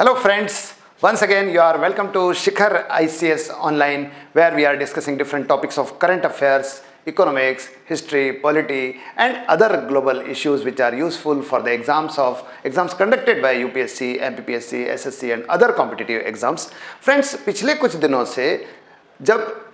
Hello friends, once again you are welcome to Shikhar ICS Online, where we are discussing different topics of current affairs, economics, history, polity and other global issues which are useful for the exams conducted by UPSC, MPPSC, SSC and other competitive exams. Friends, पिछले कुछ दिनों से जब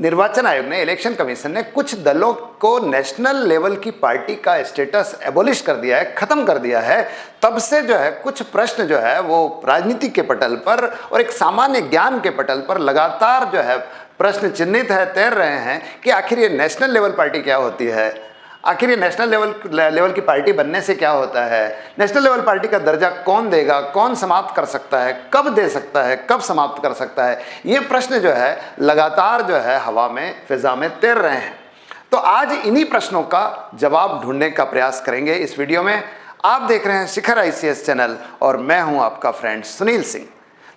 निर्वाचन आयोग ने, election commission ने कुछ दलों को नेशनल लेवल की पार्टी का स्टेटस एबोलिश कर दिया है, खत्म कर दिया है, तब से जो है कुछ प्रश्न जो है वो राजनीति के पटल पर और एक सामान्य ज्ञान के पटल पर लगातार जो है प्रश्न चिन्हित है, तैर रहे हैं कि आखिर ये नेशनल लेवल पार्टी क्या होती है, आखिर ये नेशनल लेवल की पार्टी बनने से क्या होता है, नेशनल लेवल पार्टी का दर्जा कौन देगा, कौन समाप्त कर सकता है, कब दे सकता है, कब समाप्त कर सकता है। ये प्रश्न जो है लगातार जो है हवा में, फिजा में तैर रहे हैं। तो आज इन्हीं प्रश्नों का जवाब ढूंढने का प्रयास करेंगे इस वीडियो में। आप देख रहे हैं शिखर ICS चैनल और मैं हूं आपका फ्रेंड सुनील सिंह।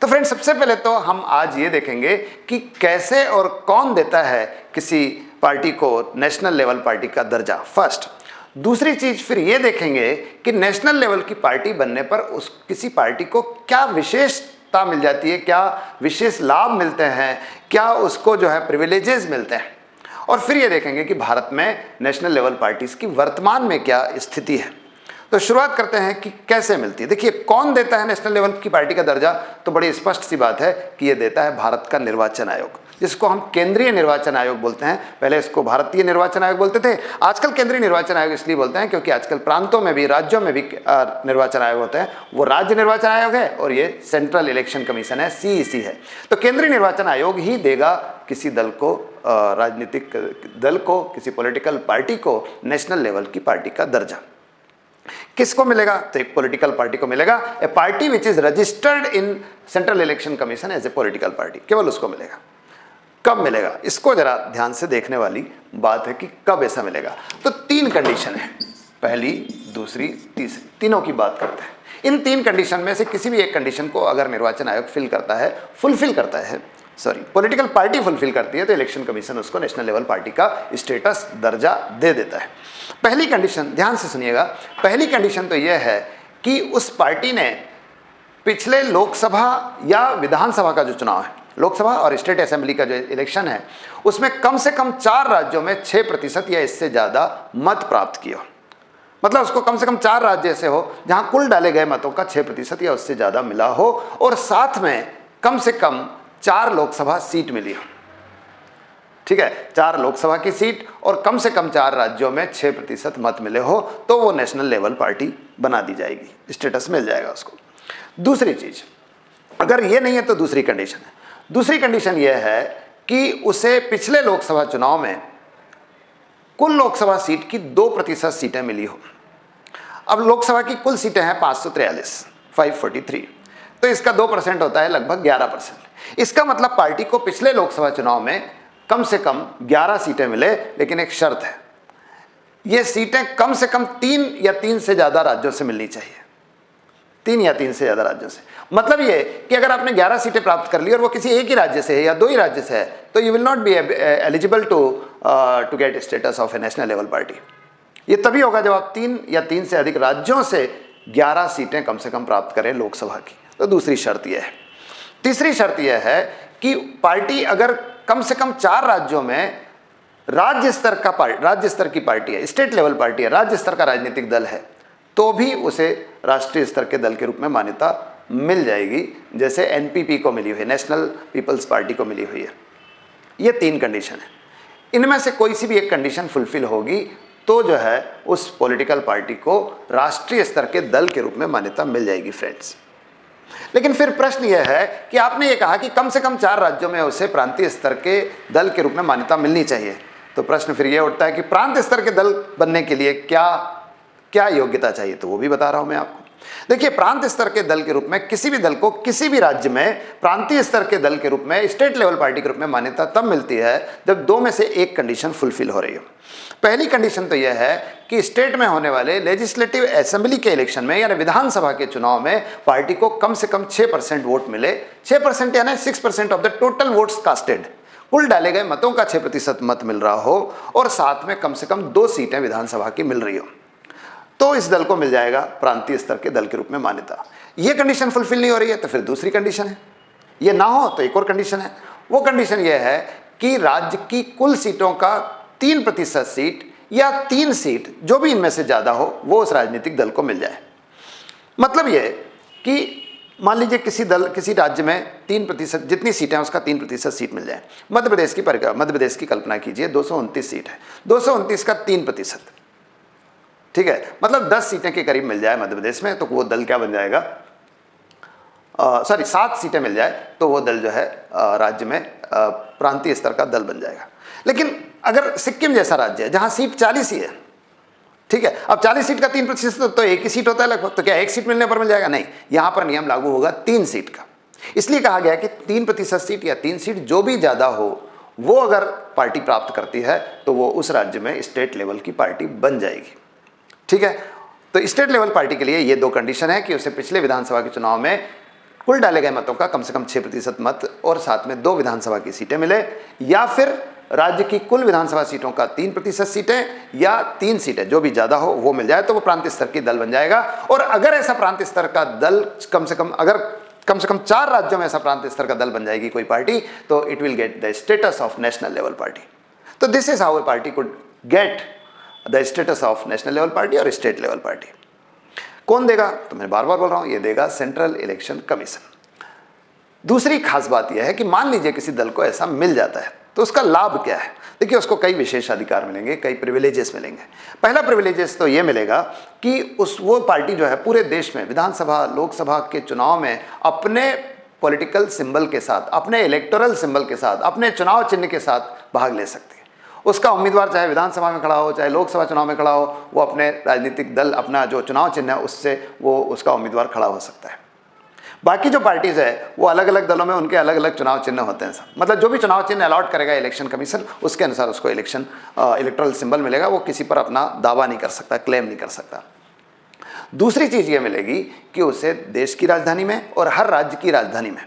तो फ्रेंड्स, सबसे पहले तो हम आज ये देखेंगे कि कैसे और कौन देता है किसी पार्टी को नेशनल लेवल पार्टी का दर्जा, फर्स्ट। दूसरी चीज फिर ये देखेंगे कि नेशनल लेवल की पार्टी बनने पर उस किसी पार्टी को क्या विशेषता मिल जाती है, क्या विशेष लाभ मिलते हैं, क्या उसको जो है प्रिविलेजेस मिलते हैं। और फिर ये देखेंगे कि भारत में नेशनल लेवल पार्टीज की वर्तमान में क्या स्थिति है। तो शुरुआत करते हैं कि कैसे मिलती है। देखिए, कौन देता है नेशनल लेवल की पार्टी का दर्जा, तो बड़ी स्पष्ट सी बात है कि ये देता है भारत का निर्वाचन आयोग, जिसको हम केंद्रीय निर्वाचन आयोग बोलते हैं। पहले इसको भारतीय निर्वाचन आयोग बोलते थे, आजकल केंद्रीय निर्वाचन आयोग इसलिए बोलते हैं क्योंकि आजकल प्रांतों में भी, राज्यों में भी निर्वाचन आयोग होते हैं। वो राज्य निर्वाचन आयोग है और ये सेंट्रल इलेक्शन कमीशन है, CEC है। तो केंद्रीय निर्वाचन आयोग ही देगा किसी दल को, राजनीतिक दल को, किसी पॉलिटिकल पार्टी को नेशनल लेवल की पार्टी का दर्जा। किसको मिलेगा? तो एक पॉलिटिकल पार्टी को मिलेगा। A party which is registered in central election commission as a political party, केवल उसको मिलेगा। कब मिलेगा, इसको जरा ध्यान से देखने वाली बात है कि कब ऐसा मिलेगा। तो तीन कंडीशन है, पहली, दूसरी, तीसरी, तीनों की बात करते हैं। इन तीन कंडीशन में से किसी भी एक कंडीशन को अगर निर्वाचन आयोग फुलफिल करता है, पॉलिटिकल पार्टी फुलफिल करती है, तो इलेक्शन कमीशन उसको नेशनल लेवल पार्टी का स्टेटस, दर्जा दे देता है। पहली कंडीशन, ध्यान से सुनिएगा, पहली कंडीशन तो यह है कि उस पार्टी ने पिछले लोकसभा या विधानसभा का जो चुनाव है, लोकसभा और स्टेट असेंबली का जो इलेक्शन है, उसमें कम से कम 4 राज्यों में 6% या इससे ज़्यादा मत प्राप्त किया। मतलब उसको कम से कम 4 राज्य ऐसे हो जहां कुल डाले गए मतों का 6% या उससे ज़्यादा मिला हो और साथ में कम से कम 4 लोकसभा सीट मिली हो। ठीक है, 4 लोकसभा की सीट और कम से कम 4 राज्यों में 6% मत मिले हो तो वो नेशनल लेवल पार्टी बना दी जाएगी, स्टेटस मिल जाएगा उसको। दूसरी चीज, अगर ये नहीं है तो दूसरी कंडीशन है। दूसरी कंडीशन ये है कि उसे पिछले लोकसभा चुनाव में कुल लोकसभा सीट की 2% सीटें मिली हो। अब लोकसभा की कुल सीटें हैं 543, तो इसका 2% होता है लगभग 11%। इसका मतलब पार्टी को पिछले लोकसभा चुनाव में कम से कम 11 सीटें मिले, लेकिन एक शर्त है, ये सीटें कम से कम 3 या 3 से ज़्यादा राज्यों से मिलनी चाहिए। 3 या 3 से ज़्यादा राज्यों से, मतलब ये कि अगर आपने 11 सीटें प्राप्त कर ली और वो किसी एक ही राज्य से है या 2 ही राज्य से है, तो you will not be eligible to get status of a national level party. ये तभी होगा जब आप 3 या 3 से अधिक राज्यों से 11 सीटें कम से कम प्राप्त करें लोकसभा की। तो दूसरी शर्त यह है। तीसरी शर्त यह है कि पार्टी अगर कम से कम 4 राज्यों में राज्य स्तर की पार्टी है, स्टेट लेवल पार्टी है, राज्य स्तर का राजनीतिक दल है, तो भी उसे राष्ट्रीय स्तर के दल के रूप में मान्यता मिल जाएगी, जैसे NPP को मिली हुई है, नेशनल पीपल्स पार्टी को मिली हुई है। ये 3 कंडीशन है। इनमें से कोई सी भी एक कंडीशन फुलफिल होगी तो जो है उस पॉलिटिकल पार्टी को राष्ट्रीय स्तर के दल के रूप में मान्यता मिल जाएगी फ्रेंड्स। लेकिन फिर प्रश्न यह है कि आपने ये कहा कि कम से कम 4 राज्यों में उसे प्रांतीय स्तर के दल के रूप में मान्यता मिलनी चाहिए। तो प्रश्न फिर यह उठता है कि प्रांत स्तर के दल बनने के लिए क्या योग्यता चाहिए, तो वो भी बता रहा हूं मैं आपको। देखिए, प्रांत स्तर के दल के रूप में किसी भी दल को किसी भी राज्य में प्रांतीय स्तर के दल के रूप में, स्टेट लेवल पार्टी के रूप में मान्यता तब मिलती है जब 2 में से एक कंडीशन फुलफिल हो रही हो। पहली कंडीशन तो यह है कि स्टेट में होने वाले लेजिस्लेटिव असेंबली के इलेक्शन में यानी विधानसभा के चुनाव में पार्टी को कम से कम 6% वोट मिले। 6% यानी 6% of the total votes casted, कुल डाले गए मतों का 6% मत मिल रहा हो और साथ में कम से कम 2 सीटें विधानसभा की मिल रही हो। तो इस दल को मिल जाएगा प्रांतीय स्तर के दल के रूप में मान्यता। ये कंडीशन फुलफिल नहीं हो रही है तो फिर दूसरी कंडीशन है, ये ना हो तो एक और कंडीशन है। वो कंडीशन ये है कि राज्य की कुल सीटों का 3% सीट या 3 सीट जो भी इनमें से ज़्यादा हो वो उस राजनीतिक दल को मिल जाए। मतलब ये कि मान लीजिए किसी राज्य में 3% जितनी सीटें हैं उसका 3% सीट मिल जाए। मध्य प्रदेश की कल्पना कीजिए, 229 सीट है, 229 का 3%, ठीक है, मतलब 10 सीटें के करीब मिल जाए मध्य प्रदेश में, तो वो दल क्या बन जाएगा, 7 सीटें मिल जाए तो वो दल जो है राज्य में प्रांतीय स्तर का दल बन जाएगा। लेकिन अगर सिक्किम जैसा राज्य है जहां सीट 40 ही है, ठीक है, अब 40 सीट का 3% तो एक ही सीट होता है लगभग, तो क्या एक सीट मिलने पर मिल जाएगा? नहीं, यहां पर नियम लागू होगा 3 सीट का। इसलिए कहा गया कि 3% सीट या 3 सीट जो भी ज्यादा हो वो अगर पार्टी प्राप्त करती है तो वो उस राज्य में स्टेट लेवल की पार्टी बन जाएगी, ठीक है। तो स्टेट लेवल पार्टी के लिए ये 2 कंडीशन है कि उसे पिछले विधानसभा के चुनाव में कुल डाले गए मतों का कम से कम 6% मत और साथ में 2 विधानसभा की सीटें मिले, या फिर राज्य की कुल विधानसभा सीटों का 3% सीटें या 3 सीटें जो भी ज्यादा हो वो मिल जाए तो वो प्रांतीय स्तर की दल बन जाएगा। और अगर ऐसा प्रांतीय स्तर का दल कम से कम 4 राज्यों में ऐसा प्रांतीय स्तर का दल बन जाएगी कोई पार्टी, तो it will get the status of national level party. तो this is how a party could get the status of national level party और स्टेट लेवल पार्टी। कौन देगा? तो मैं बार बार बोल रहा हूं, ये देगा सेंट्रल इलेक्शन कमीशन। दूसरी खास बात यह है कि मान लीजिए किसी दल को ऐसा मिल जाता है तो उसका लाभ क्या है? देखिए, उसको कई विशेष अधिकार मिलेंगे, कई प्रिविलेजेस मिलेंगे। पहला प्रिविलेजेस तो ये मिलेगा कि वो पार्टी जो है पूरे देश में विधानसभा लोकसभा के चुनाव में अपने पॉलिटिकल सिंबल के साथ, अपने इलेक्टोरल सिंबल के साथ, अपने चुनाव चिन्ह के साथ भाग ले सकती है। उसका उम्मीदवार चाहे विधानसभा में खड़ा हो चाहे लोकसभा चुनाव में खड़ा हो, वो अपने राजनीतिक दल, अपना जो चुनाव चिन्ह है उससे वो उसका उम्मीदवार खड़ा हो सकता है। बाकी जो पार्टीज है वो अलग अलग दलों में उनके अलग अलग चुनाव चिन्ह होते हैं। मतलब जो भी चुनाव चिन्ह अलॉट करेगा इलेक्शन कमीशन, उसके अनुसार उसको इलेक्टोरल सिंबल मिलेगा। वो किसी पर अपना दावा नहीं कर सकता, क्लेम नहीं कर सकता। दूसरी चीज ये मिलेगी कि उसे देश की राजधानी में और हर राज्य की राजधानी में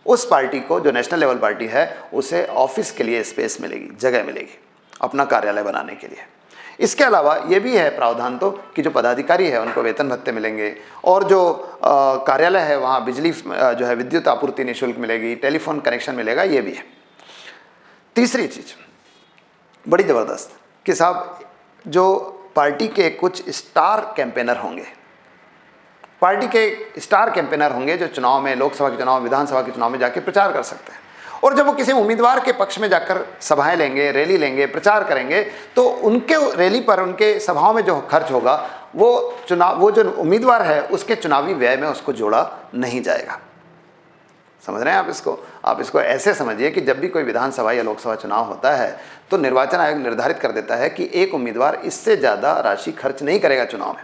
उस पार्टी को, जो नेशनल लेवल पार्टी है, उसे ऑफिस के लिए स्पेस मिलेगी, जगह मिलेगी अपना कार्यालय बनाने के लिए। इसके अलावा ये भी है प्रावधान तो कि जो पदाधिकारी है उनको वेतन भत्ते मिलेंगे, और जो कार्यालय है वहाँ बिजली जो है विद्युत आपूर्ति निःशुल्क मिलेगी, टेलीफोन कनेक्शन मिलेगा, ये भी है। तीसरी चीज बड़ी ज़बरदस्त कि साहब जो पार्टी के कुछ स्टार कैंपेनर होंगे, पार्टी के स्टार कैंपेनर होंगे जो चुनाव में, लोकसभा के चुनाव, विधानसभा के चुनाव में जाके प्रचार कर सकते हैं। और जब वो किसी उम्मीदवार के पक्ष में जाकर सभाएं लेंगे, रैली लेंगे, प्रचार करेंगे, तो उनके रैली पर, उनके सभाओं में जो खर्च होगा वो जो उम्मीदवार है उसके चुनावी व्यय में उसको जोड़ा नहीं जाएगा। समझ रहे हैं आप इसको? आप इसको ऐसे समझिए कि जब भी कोई विधानसभा या लोकसभा चुनाव होता है तो निर्वाचन आयोग निर्धारित कर देता है कि एक उम्मीदवार इससे ज़्यादा राशि खर्च नहीं करेगा चुनाव में।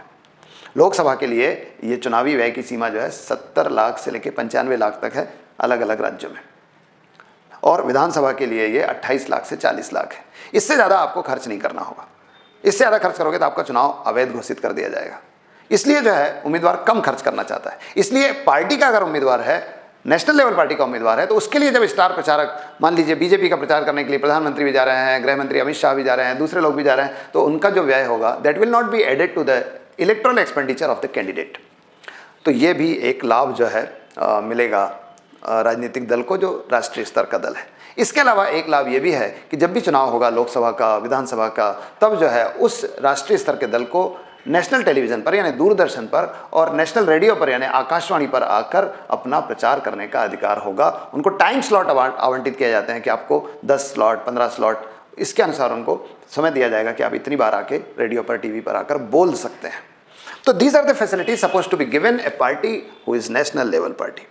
लोकसभा के लिए ये चुनावी व्यय की सीमा जो है 70 लाख से लेकर 95 लाख तक है अलग अलग राज्यों में, और विधानसभा के लिए ये 28 लाख से 40 लाख है। इससे ज़्यादा आपको खर्च नहीं करना होगा। इससे ज़्यादा खर्च करोगे तो आपका चुनाव अवैध घोषित कर दिया जाएगा। इसलिए जो है उम्मीदवार कम खर्च करना चाहता है। इसलिए पार्टी का अगर उम्मीदवार है, नेशनल लेवल पार्टी का उम्मीदवार है, तो उसके लिए जब स्टार प्रचारक, मान लीजिए बीजेपी का प्रचार करने के लिए प्रधानमंत्री भी जा रहे हैं, गृह मंत्री अमित शाह भी जा रहे हैं, दूसरे लोग भी जा रहे हैं, तो उनका जो व्यय होगा that will not be added to the electoral expenditure of the candidate. तो ये भी एक लाभ जो है मिलेगा राजनीतिक दल को जो राष्ट्रीय स्तर का दल है। इसके अलावा एक लाभ ये भी है कि जब भी चुनाव होगा लोकसभा का, विधानसभा का, तब जो है उस राष्ट्रीय स्तर के दल को नेशनल टेलीविज़न पर यानी दूरदर्शन पर और नेशनल रेडियो पर यानी आकाशवाणी पर आकर अपना प्रचार करने का अधिकार होगा। उनको टाइम स्लॉट आवंटित किए जाते हैं कि आपको 10 स्लॉट, 15 स्लॉट, इसके अनुसार उनको समय दिया जाएगा कि आप इतनी बार आके रेडियो पर, टीवी पर आकर बोल सकते हैं। तो these are the facilities suppose to be given a party who is national level party.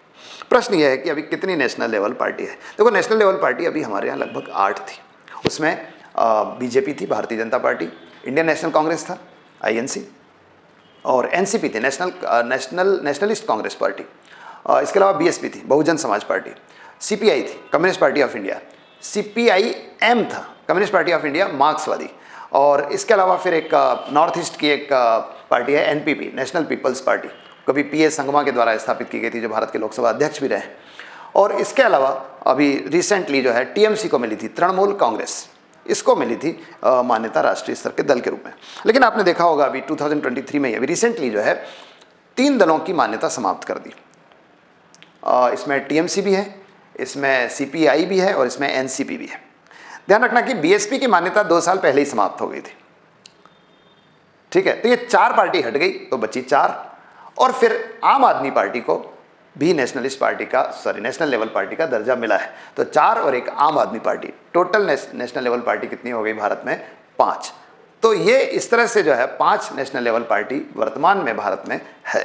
प्रश्न यह है कि अभी कितनी नेशनल लेवल पार्टी है? देखो, नेशनल लेवल पार्टी अभी हमारे यहाँ लगभग 8 थी। उसमें बीजेपी थी, Bharatiya Janata party, Indian national Congress था, INC, और NCP थी, नेशनलिस्ट कांग्रेस पार्टी। इसके अलावा BSP थी, बहुजन समाज पार्टी, CPI थी, communist party of India, CPIM था, कम्युनिस्ट पार्टी ऑफ इंडिया मार्क्सवादी, और इसके अलावा फिर एक नॉर्थ ईस्ट की एक पार्टी है NPP, नेशनल पीपल्स पार्टी, कभी PS संगमा के द्वारा स्थापित की गई थी, जो भारत के लोकसभा अध्यक्ष भी रहे। और इसके अलावा अभी रिसेंटली जो है TMC को मिली थी, तृणमूल कांग्रेस। इसको मिली थी मान्यता राष्ट्रीय स्तर के दल के रूप में। लेकिन आपने देखा होगा अभी 2023 में अभी रिसेंटली जो है 3 दलों की मान्यता समाप्त कर दी। इसमें टीएमसी भी है, इसमें सीपीआई भी है और इसमें एनसीपी भी है। ध्यान रखना कि बीएसपी की मान्यता 2 साल पहले ही समाप्त हो गई थी, ठीक है। तो ये 4 पार्टी हट गई तो बची 4, और फिर आम आदमी पार्टी को भी नेशनल लेवल पार्टी का दर्जा मिला है। तो 4 और एक आम आदमी party, total national level party कितनी हो गई भारत में? 5। तो ये इस तरह से जो है 5 नेशनल लेवल पार्टी वर्तमान में भारत में है।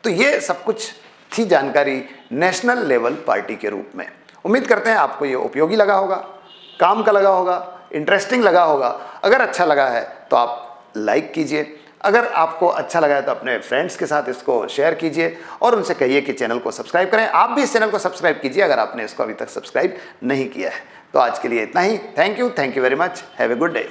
तो ये सब कुछ थी जानकारी नेशनल लेवल पार्टी के रूप में। उम्मीद करते हैं आपको ये उपयोगी लगा होगा, काम का लगा होगा, इंटरेस्टिंग लगा होगा। अगर अच्छा लगा है तो आप लाइक कीजिए, अगर आपको अच्छा लगा है तो अपने फ्रेंड्स के साथ इसको शेयर कीजिए और उनसे कहिए कि चैनल को सब्सक्राइब करें। आप भी इस चैनल को सब्सक्राइब कीजिए अगर आपने इसको अभी तक सब्सक्राइब नहीं किया है। तो आज के लिए इतना ही। Thank you very much. Have a good day.